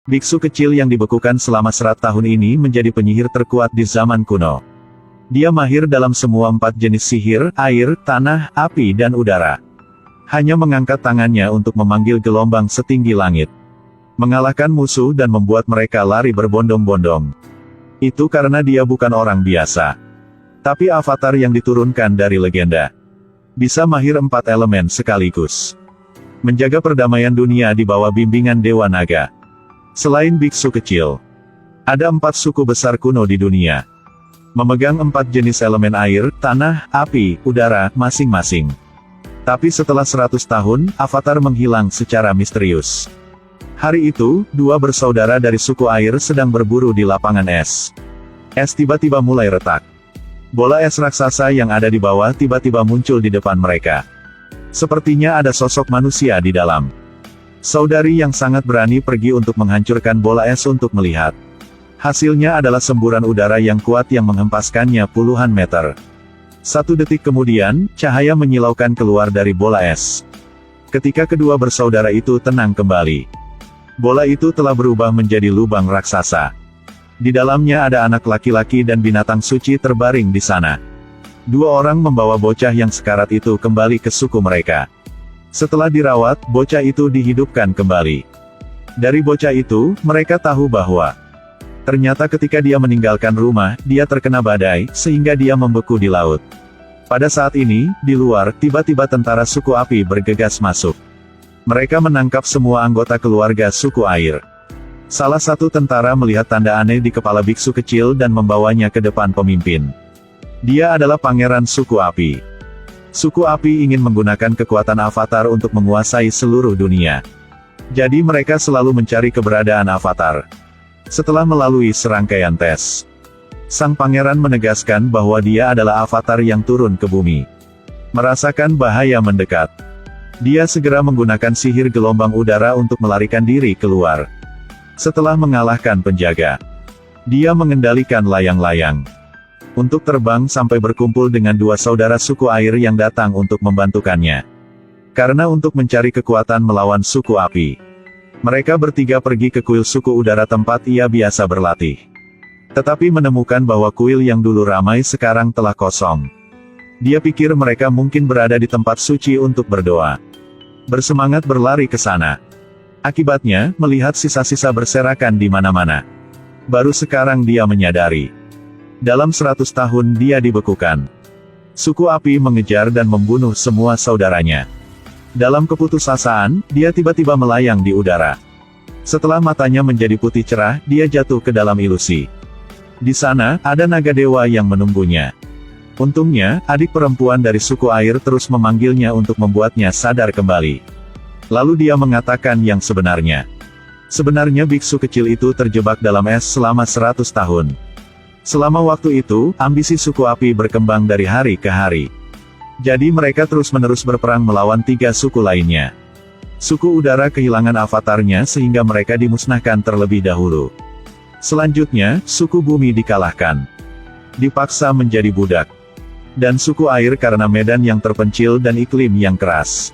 Biksu kecil yang dibekukan selama 100 tahun ini menjadi penyihir terkuat di zaman kuno. Dia mahir dalam semua 4 jenis sihir, air, tanah, api dan udara. Hanya mengangkat tangannya untuk memanggil gelombang setinggi langit. Mengalahkan musuh dan membuat mereka lari berbondong-bondong. Itu karena dia bukan orang biasa. Tapi avatar yang diturunkan dari legenda. Bisa mahir 4 elemen sekaligus. Menjaga perdamaian dunia di bawah bimbingan Dewa Naga. Selain biksu kecil, ada 4 suku besar kuno di dunia. Memegang 4 jenis elemen air, tanah, api, udara, masing-masing. Tapi setelah 100 tahun, avatar menghilang secara misterius. Hari itu, 2 bersaudara dari suku air sedang berburu di lapangan es. Es tiba-tiba mulai retak. Bola es raksasa yang ada di bawah tiba-tiba muncul di depan mereka. Sepertinya ada sosok manusia di dalam. Saudari yang sangat berani pergi untuk menghancurkan bola es untuk melihat. Hasilnya adalah semburan udara yang kuat yang menghempaskannya puluhan meter. 1 detik kemudian, cahaya menyilaukan keluar dari bola es. Ketika kedua bersaudara itu tenang kembali, bola itu telah berubah menjadi lubang raksasa. Di dalamnya ada anak laki-laki dan binatang suci terbaring di sana. 2 orang membawa bocah yang sekarat itu kembali ke suku mereka. Setelah dirawat, bocah itu dihidupkan kembali. Dari bocah itu, mereka tahu bahwa ternyata ketika dia meninggalkan rumah, dia terkena badai, sehingga dia membeku di laut. Pada saat ini, di luar, tiba-tiba tentara suku api bergegas masuk. Mereka menangkap semua anggota keluarga suku air. Salah satu tentara melihat tanda aneh di kepala biksu kecil dan membawanya ke depan pemimpin. Dia adalah pangeran suku api. Suku api ingin menggunakan kekuatan avatar untuk menguasai seluruh dunia. Jadi mereka selalu mencari keberadaan avatar. Setelah melalui serangkaian tes, sang pangeran menegaskan bahwa dia adalah avatar yang turun ke bumi. Merasakan bahaya mendekat, dia segera menggunakan sihir gelombang udara untuk melarikan diri keluar. Setelah mengalahkan penjaga, dia mengendalikan layang-layang untuk terbang sampai berkumpul dengan 2 saudara suku air yang datang untuk membantukannya. Karena untuk mencari kekuatan melawan suku api, mereka bertiga pergi ke kuil suku udara tempat ia biasa berlatih. Tetapi menemukan bahwa kuil yang dulu ramai sekarang telah kosong. Dia pikir mereka mungkin berada di tempat suci untuk berdoa. Bersemangat berlari ke sana. Akibatnya, melihat sisa-sisa berserakan di mana-mana. Baru sekarang dia menyadari. Dalam 100 tahun dia dibekukan. Suku api mengejar dan membunuh semua saudaranya. Dalam keputusasaan, dia tiba-tiba melayang di udara. Setelah matanya menjadi putih cerah, dia jatuh ke dalam ilusi. Di sana, ada naga dewa yang menunggunya. Untungnya, adik perempuan dari suku air terus memanggilnya untuk membuatnya sadar kembali. Lalu dia mengatakan yang sebenarnya. Sebenarnya biksu kecil itu terjebak dalam es selama 100 tahun. Selama waktu itu, ambisi suku api berkembang dari hari ke hari. Jadi mereka terus-menerus berperang melawan 3 suku lainnya. Suku udara kehilangan avatarnya sehingga mereka dimusnahkan terlebih dahulu. Selanjutnya, suku bumi dikalahkan. Dipaksa menjadi budak. Dan suku air karena medan yang terpencil dan iklim yang keras.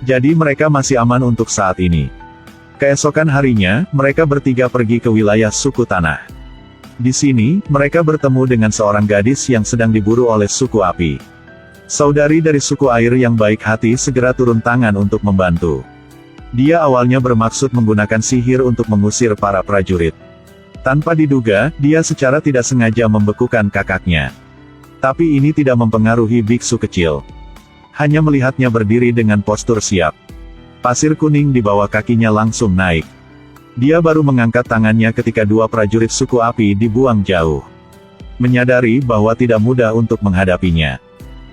Jadi mereka masih aman untuk saat ini. Keesokan harinya, mereka bertiga pergi ke wilayah suku tanah. Di sini, mereka bertemu dengan seorang gadis yang sedang diburu oleh suku api. Saudari dari suku air yang baik hati segera turun tangan untuk membantu. Dia awalnya bermaksud menggunakan sihir untuk mengusir para prajurit. Tanpa diduga, dia secara tidak sengaja membekukan kakaknya. Tapi ini tidak mempengaruhi biksu kecil. Hanya melihatnya berdiri dengan postur siap. Pasir kuning di bawah kakinya langsung naik. Dia baru mengangkat tangannya ketika 2 prajurit suku api dibuang jauh. Menyadari bahwa tidak mudah untuk menghadapinya.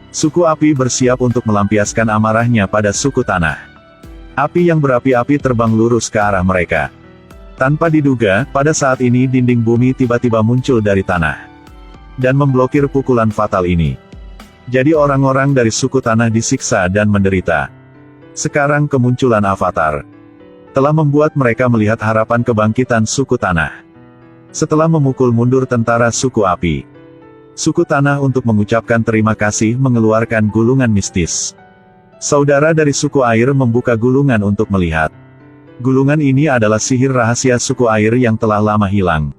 Suku api bersiap untuk melampiaskan amarahnya pada suku tanah. Api yang berapi-api terbang lurus ke arah mereka. Tanpa diduga, pada saat ini dinding bumi tiba-tiba muncul dari tanah. Dan memblokir pukulan fatal ini. Jadi orang-orang dari suku tanah disiksa dan menderita. Sekarang kemunculan avatar telah membuat mereka melihat harapan kebangkitan suku tanah. Setelah memukul mundur tentara suku api, suku tanah untuk mengucapkan terima kasih mengeluarkan gulungan mistis. Saudara dari suku air membuka gulungan untuk melihat. Gulungan ini adalah sihir rahasia suku air yang telah lama hilang.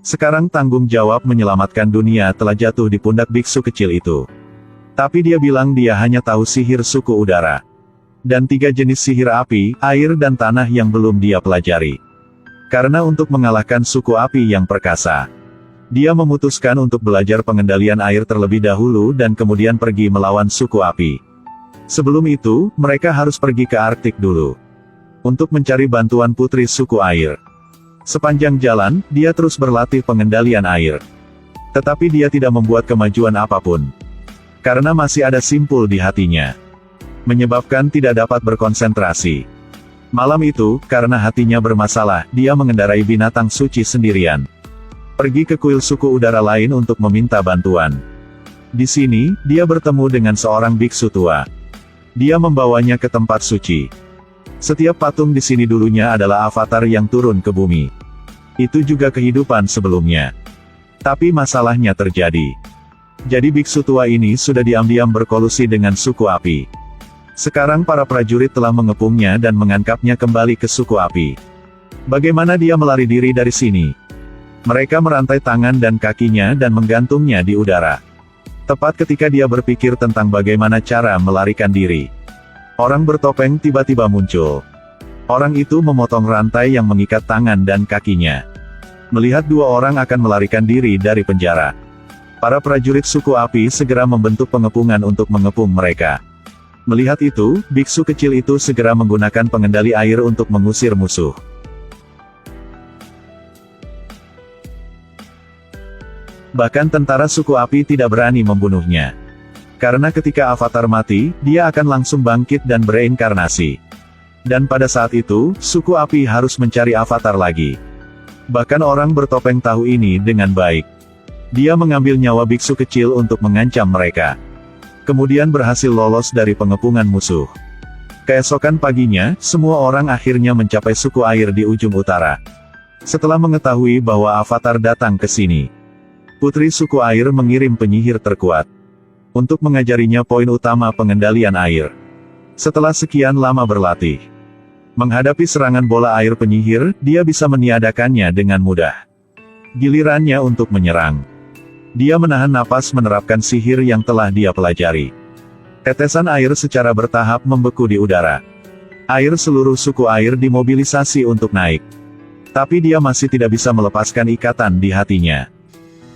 Sekarang tanggung jawab menyelamatkan dunia telah jatuh di pundak biksu kecil itu. Tapi dia bilang dia hanya tahu sihir suku udara. Dan 3 jenis sihir api, air dan tanah yang belum dia pelajari. Karena untuk mengalahkan suku api yang perkasa, dia memutuskan untuk belajar pengendalian air terlebih dahulu dan kemudian pergi melawan suku api. Sebelum itu, mereka harus pergi ke Arktik dulu. Untuk mencari bantuan putri suku air. Sepanjang jalan, dia terus berlatih pengendalian air. Tetapi dia tidak membuat kemajuan apapun. Karena masih ada simpul di hatinya. Menyebabkan tidak dapat berkonsentrasi. Malam itu, karena hatinya bermasalah, dia mengendarai binatang suci sendirian. Pergi ke kuil suku udara lain untuk meminta bantuan. Di sini, dia bertemu dengan seorang biksu tua. Dia membawanya ke tempat suci. Setiap patung di sini dulunya adalah avatar yang turun ke bumi. Itu juga kehidupan sebelumnya. Tapi masalahnya terjadi. Jadi biksu tua ini sudah diam-diam berkolusi dengan suku api. Sekarang para prajurit telah mengepungnya dan mengangkapnya kembali ke suku api. Bagaimana dia melari diri dari sini? Mereka merantai tangan dan kakinya dan menggantungnya di udara. Tepat ketika dia berpikir tentang bagaimana cara melarikan diri. Orang bertopeng tiba-tiba muncul. Orang itu memotong rantai yang mengikat tangan dan kakinya. Melihat 2 orang akan melarikan diri dari penjara. Para prajurit suku api segera membentuk pengepungan untuk mengepung mereka. Melihat itu, biksu kecil itu segera menggunakan pengendali air untuk mengusir musuh. Bahkan tentara suku api tidak berani membunuhnya. Karena ketika avatar mati, dia akan langsung bangkit dan bereinkarnasi. Dan pada saat itu, suku api harus mencari avatar lagi. Bahkan orang bertopeng tahu ini dengan baik. Dia mengambil nyawa biksu kecil untuk mengancam mereka. Kemudian berhasil lolos dari pengepungan musuh. Keesokan paginya, semua orang akhirnya mencapai suku air di ujung utara. Setelah mengetahui bahwa avatar datang ke sini, putri suku air mengirim penyihir terkuat untuk mengajarinya poin utama pengendalian air. Setelah sekian lama berlatih, menghadapi serangan bola air penyihir, dia bisa meniadakannya dengan mudah. Gilirannya untuk menyerang. Dia menahan napas menerapkan sihir yang telah dia pelajari. Tetesan air secara bertahap membeku di udara. Air seluruh suku air dimobilisasi untuk naik. Tapi dia masih tidak bisa melepaskan ikatan di hatinya.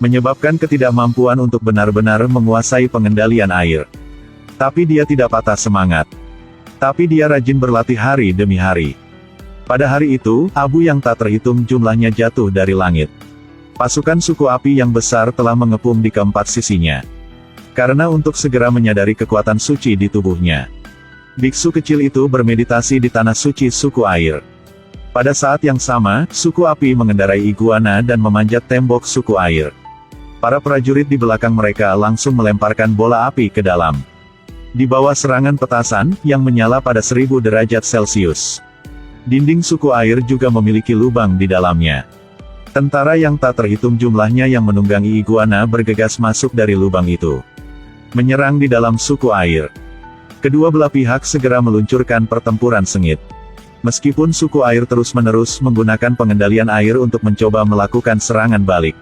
Menyebabkan ketidakmampuan untuk benar-benar menguasai pengendalian air. Tapi dia tidak patah semangat. Tapi dia rajin berlatih hari demi hari. Pada hari itu, abu yang tak terhitung jumlahnya jatuh dari langit. Pasukan suku api yang besar telah mengepung di keempat sisinya. Karena untuk segera menyadari kekuatan suci di tubuhnya. Biksu kecil itu bermeditasi di tanah suci suku air. Pada saat yang sama, suku api mengendarai iguana dan memanjat tembok suku air. Para prajurit di belakang mereka langsung melemparkan bola api ke dalam. Di bawah serangan petasan, yang menyala pada 1000 derajat Celcius. Dinding suku air juga memiliki lubang di dalamnya. Tentara yang tak terhitung jumlahnya yang menunggangi iguana bergegas masuk dari lubang itu. Menyerang di dalam suku air. Kedua belah pihak segera meluncurkan pertempuran sengit. Meskipun suku air terus-menerus menggunakan pengendalian air untuk mencoba melakukan serangan balik.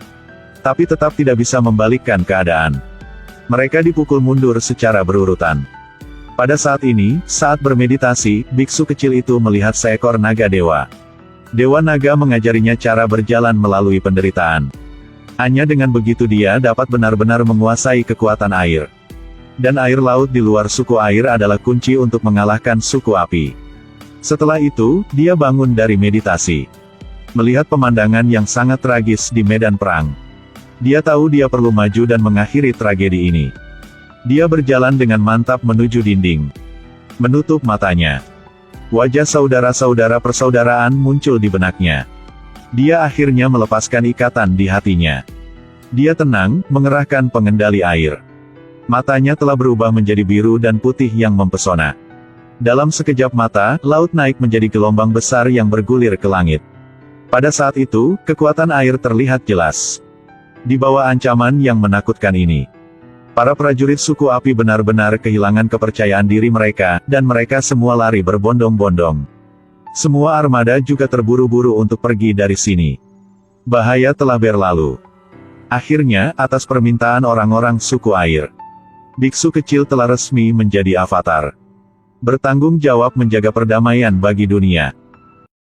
Tapi tetap tidak bisa membalikkan keadaan. Mereka dipukul mundur secara berurutan. Pada saat ini, saat bermeditasi, biksu kecil itu melihat seekor naga dewa. Dewa naga mengajarinya cara berjalan melalui penderitaan. Hanya dengan begitu dia dapat benar-benar menguasai kekuatan air. Dan air laut di luar suku air adalah kunci untuk mengalahkan suku api. Setelah itu, dia bangun dari meditasi. Melihat pemandangan yang sangat tragis di medan perang. Dia tahu dia perlu maju dan mengakhiri tragedi ini. Dia berjalan dengan mantap menuju dinding. Menutup matanya. Wajah saudara-saudara persaudaraan muncul di benaknya. Dia akhirnya melepaskan ikatan di hatinya. Dia tenang, mengerahkan pengendali air. Matanya telah berubah menjadi biru dan putih yang mempesona. Dalam sekejap mata, laut naik menjadi gelombang besar yang bergulir ke langit. Pada saat itu, kekuatan air terlihat jelas. Di bawah ancaman yang menakutkan ini, para prajurit suku api benar-benar kehilangan kepercayaan diri mereka, dan mereka semua lari berbondong-bondong. Semua armada juga terburu-buru untuk pergi dari sini. Bahaya telah berlalu. Akhirnya, atas permintaan orang-orang suku air, biksu kecil telah resmi menjadi avatar. Bertanggung jawab menjaga perdamaian bagi dunia.